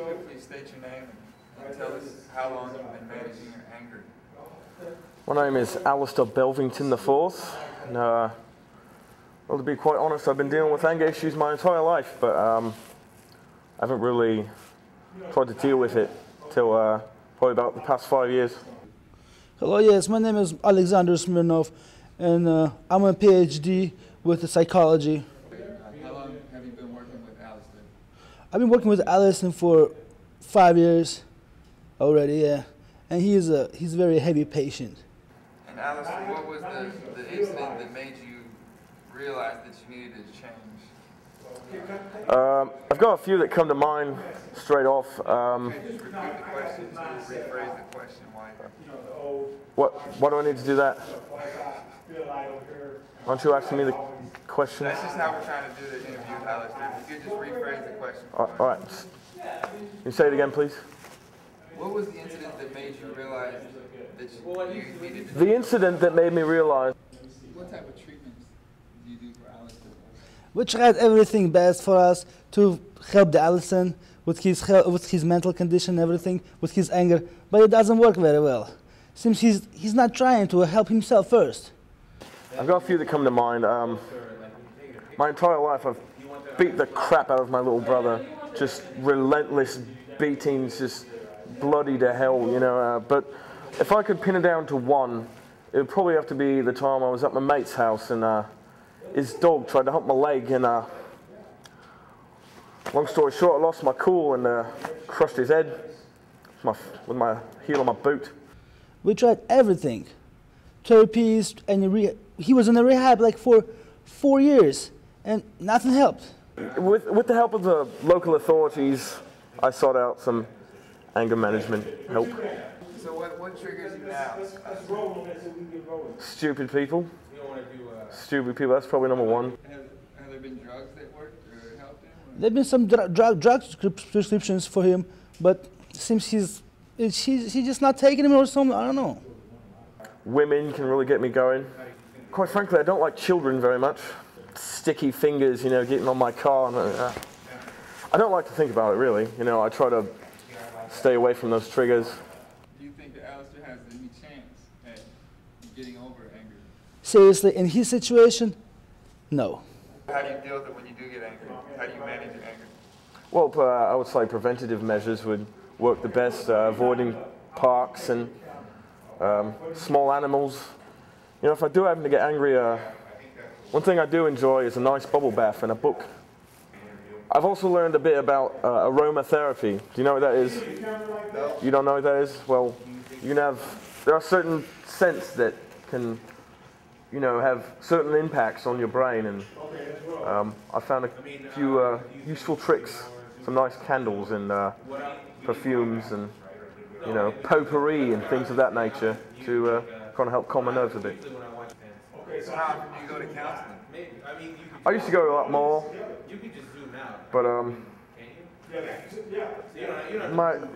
could please state your name and tell us how long you've been managing your anger? My name is Allister Bellington IV. And, well, to be quite honest, I've been dealing with anger issues my entire life, but I haven't really tried to deal with it till probably about the past 5 years. Hello, yes, my name is Alexander Smirnov, and I'm a PhD with psychology. How long have you been working with Allister? I've been working with Allister for 5 years already, yeah, and he's a very heavy patient. And Allister, what was the incident that made you realize that you needed to change? I've got a few that come to mind straight off. Okay, just repeat the question, just rephrase the question. Why do I need to do that? Why don't you ask me the question? That's just how we're trying to do the interview with Allister. If you could just rephrase the question. All right. Can you say it again, please? What was the incident that made you realize that you needed to... The incident that made me realize... What type of treatments do you do for Allister? We tried everything best for us to help the Allister with his mental condition, everything, with his anger, but it doesn't work very well. Seems he's not trying to help himself first. I've got a few that come to mind. My entire life I've beat the crap out of my little brother, just relentless beatings, just bloody to hell, you know. But if I could pin it down to one, it would probably have to be the time I was at my mate's house and his dog tried to hump my leg, and long story short, I lost my cool and crushed his head with my heel on my boot. We tried everything, therapies, and he was in a rehab like for 4 years, and nothing helped. With the help of the local authorities, I sought out some anger management help. So what triggers you now? Stupid people. Stupid people, that's probably number one. Have there been drugs that worked or helped him? There have been some drug prescriptions for him, but it seems he's just not taking them or something, I don't know. Women can really get me going. Quite frankly, I don't like children very much. Sticky fingers, you know, getting on my car. And, I don't like to think about it, really. You know, I try to stay away from those triggers. Do you think that Allister has any chance at getting over anger? Seriously, in his situation, no. How do you deal with it when you do get angry? How do you manage your anger? Well, I would say preventative measures would work the best. Avoiding parks and small animals. You know, if I do happen to get angry, one thing I do enjoy is a nice bubble bath and a book. I've also learned a bit about aromatherapy. Do you know what that is? No. You don't know what that is? Well, there are certain scents that can, you know, have certain impacts on your brain, and I found a few useful tricks, some nice candles and perfumes and, you know, potpourri and things of that nature to kind of help calm my nerves a bit. So how often do you go to counseling? I used to go a lot more, but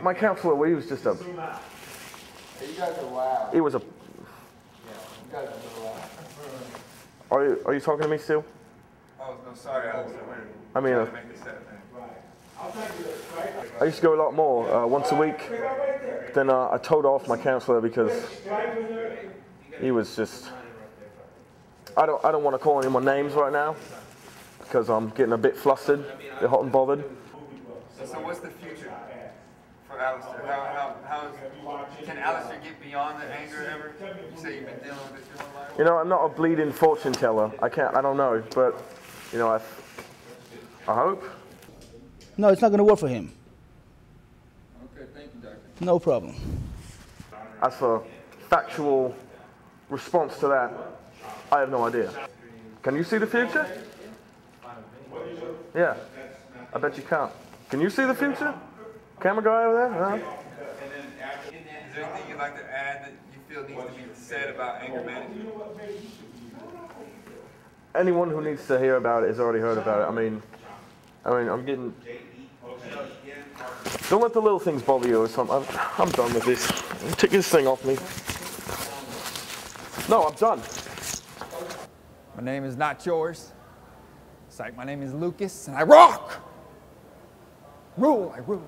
my counselor, well, he was just a... Hey, you guys are loud. He was a... You guys are loud. Are you talking to me still? Oh, no, sorry, Allister. I mean, I used to go a lot more, once a week. Then I told off my counselor because he was just... I don't want to call any more names right now because I'm getting a bit flustered, a bit hot and bothered. So what's the future for Allister? Can Allister get beyond the anger ever? You say you've been dealing with it your whole life? You know, I'm not a bleeding fortune teller. I don't know, but you know, I hope. No, it's not going to work for him. Okay, thank you, Doctor. No problem. As for factual response to that, I have no idea. Can you see the future? Yeah, I bet you can't. Can you see the future? Camera guy over there? No. Is there anything you'd like to add that you feel needs to be said about anger management? Anyone who needs to hear about it has already heard about it. I mean, I'm getting... Don't let the little things bother you or something. I'm done with this. Take this thing off me. No, I'm done. My name is not yours. It's like my name is Lucas, and I rock! Rule, I rule.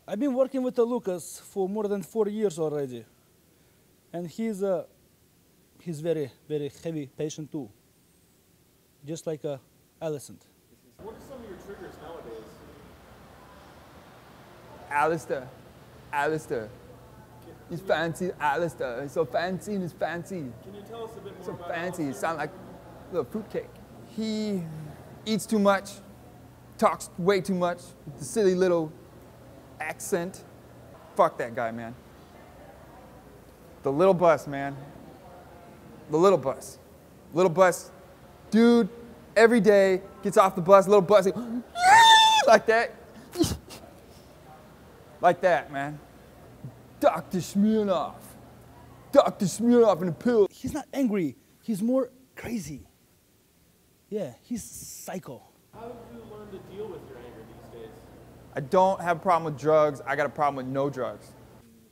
I've been working with Lucas for more than 4 years already, and he's very, very heavy patient too, just like Allister. What are some of your triggers nowadays? Allister. He's fancy, Allister. He's so fancy and he's fancy. Can you tell us a bit more So about fancy. He Allister? sounds like a little fruitcake. He eats too much, talks way too much, with the silly little accent. Fuck that guy, man. The little bus, man. The little bus. Little bus. Dude, every day gets off the bus, little bus, like that. Like that, man. Dr. Smirnov. Dr. Smirnov in a pill. He's not angry. He's more crazy. Yeah, he's psycho. How have you learned to deal with your anger these days? I don't have a problem with drugs. I got a problem with no drugs.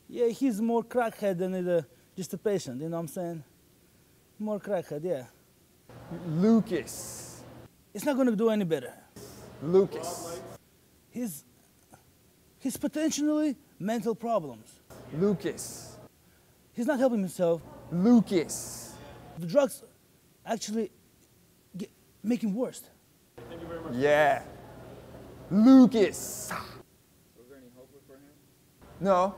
Yeah, he's more crackhead than just a patient, you know what I'm saying? More crackhead, yeah. Lucas. It's not gonna do any better. Lucas. He's potentially mental problems. Lucas. He's not helping himself. Lucas. The drugs actually make him worse. Thank you very much. Yeah. Lucas. Was there any hope for him? No.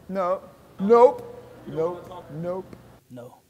No. Nope. Nope. Nope. No.